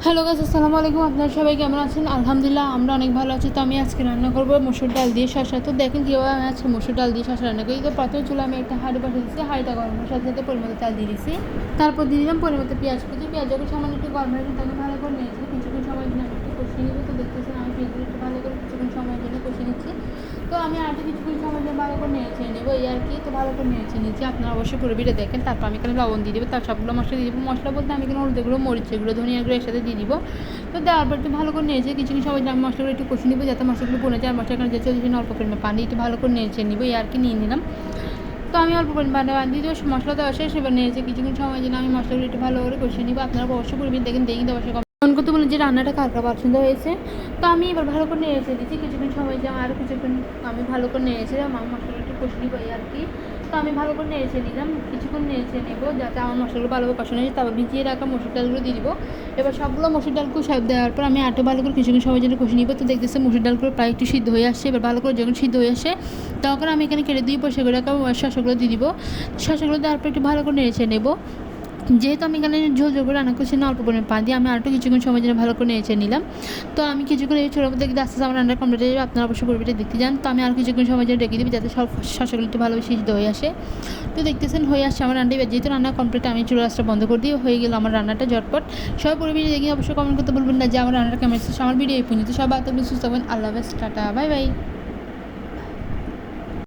Hello guys, আসসালামু আলাইকুম। আপনারা সবাই কেমন আছেন? আলহামদুলিল্লাহ আমরা অনেক ভালো আছি। তো আমি আজকে রান্না করবো মসুর ডাল দিয়ে শসা। তো দেখেন কীভাবে আমি আজকে মসুর ডাল দিয়ে শসা রান্না করি। তো প্রথমে চুলা আমি একটা হাঁড়ি বসে দিচ্ছি, হাঁড়িটা গরমের সাথে সাথে পরিমাণ তেল দিয়ে দিচ্ছি। তারপর দিয়ে দিলাম পরিমাণ পেঁয়াজ কুচি। পেঁয়াজ যখন সামান্য একটু গরম হয়ে গেছে তখন ভালো করে নিয়েছি। কিছুক্ষণ সময় জন্য আমি একটু কষিয়ে নেবো। তো দেখতেছেন আমি পেঁয়াজগুলো একটু ভালো করে কিছুক্ষণ সময়ের জন্য কষিয়ে নিচ্ছি। তো আমি আরও কিছুক্ষণ সময় জন্য ভালো করে নেড়েছে নেবো, এই আর কি। তো ভালো করে নেড়েছে নিচ্ছি। আপনারা অবশ্যই পুরো ভিডিও দেখেন। তারপর আমি এখানে লবণ দিয়ে দেবো, তার সবগুলো মশলা দিয়ে দেবো। মশলা বলতে আমি এখানে হলুদ গুঁড়ো, মরিচ গুঁড়ো, ধনিয়া গুঁড়ো এর সাথে দিয়ে দিব। তো দেওয়ার পর একটু ভালো করে নেড়েছে কিছুক্ষণ সময় আমি মশলাগুলো একটু কষিয়ে নিব, যাতে মশলাগুলো বনে যায়। আর মশলা এখানে যেতে জন্য অল্প পরিমাণে পানি একটু ভালো করে নেড়েছে নিব, এই আর কি নিয়ে নিলাম। তো আমি অল্প পরিমাণে পানি দিয়ে দেবো, মশলা দেওয়া শেষ। এবার নেড়েছে কিছুক্ষণ সময় জন্য আমি মশলাগুলো একটু ভালো করে কষিয়ে নিব। আপনারা অবশ্যই করবেন, দেখেন দেখি অবশ্যই মন করতে বলেন যে রান্নাটা কার কার পছন্দ হয়েছে। তো আমি এবার ভালো করে নেড়েছে দিচ্ছি কিছুক্ষণ সময় যে আরও কিছুক্ষণ আমি ভালো করে নেড়েছিলাম, আমার মশলাটা একটু কষিয়ে নিব, এই আর কি। তো আমি ভালো করে নেড়েছে নিলাম, কিছুক্ষণ নেড়েছে নেবো যাতে আমার মশলাগুলো ভালোভাবে কষানো হয়েছে। তারপর ভিজিয়ে রাখা মসুর ডালগুলো দিয়ে দিব। এবার সবগুলো মসুর ডালগুলো সব দেওয়ার পর আমি আরও ভালো করে কিছুক্ষণ সময় জন্য কষিয়ে নিব। তো দেখতেছে মসুর ডালগুলো প্রায় একটু সিদ্ধ হয়ে আসছে। এবার ভালো করে যখন সিদ্ধ হয়ে আসে তখন আমি এখানে কেটে দিয়ে পরিষ্কার করে রাখা শসাগুলো দিয়ে দিব। শসাগুলো দেওয়ার পর একটু ভালো করে নেড়েছে নেবো। যেহেতু আমি এখানে ঝোল ঝোল করে রান্না করছি না, অল্প পরিমাণে পানি দিয়ে আমি আরও কিছুক্ষণ সময় জন্য ভালো করে নেড়ে নিলাম। তো আমি কিছুক্ষণ এই ছোটোর মধ্যে আস্তে আস্তে আমার রান্না কমপ্লিট হয়ে যাবে। আপনারা অবশ্যই পুরোটা দেখতে যান। তো আমি আরও কিছুক্ষণ সময় জন্য রেখে দিবি যাতে সব শসাগুলো একটু ভালোভাবে সিদ্ধ হয়ে আসে। তো দেখতেছেন হয়ে আসছে আমার রান্না। যেহেতু রান্না কমপ্লিট, আমি চুলা রাস্তা বন্ধ করে দিয়ে হয়ে গেল আমার রান্নাটা ঝটপট। সবাই পুরো ভিডিও দেখি অবশ্যই কমেন্ট করতে বলবেন না যে আমার রান্নাটা কেমন এসেছে। আমার ভিডিও এই পর্যন্ত। সবাই সুস্থ থাকবেন। আল্লাহ হাফেজ, টাটা, বাই বাই।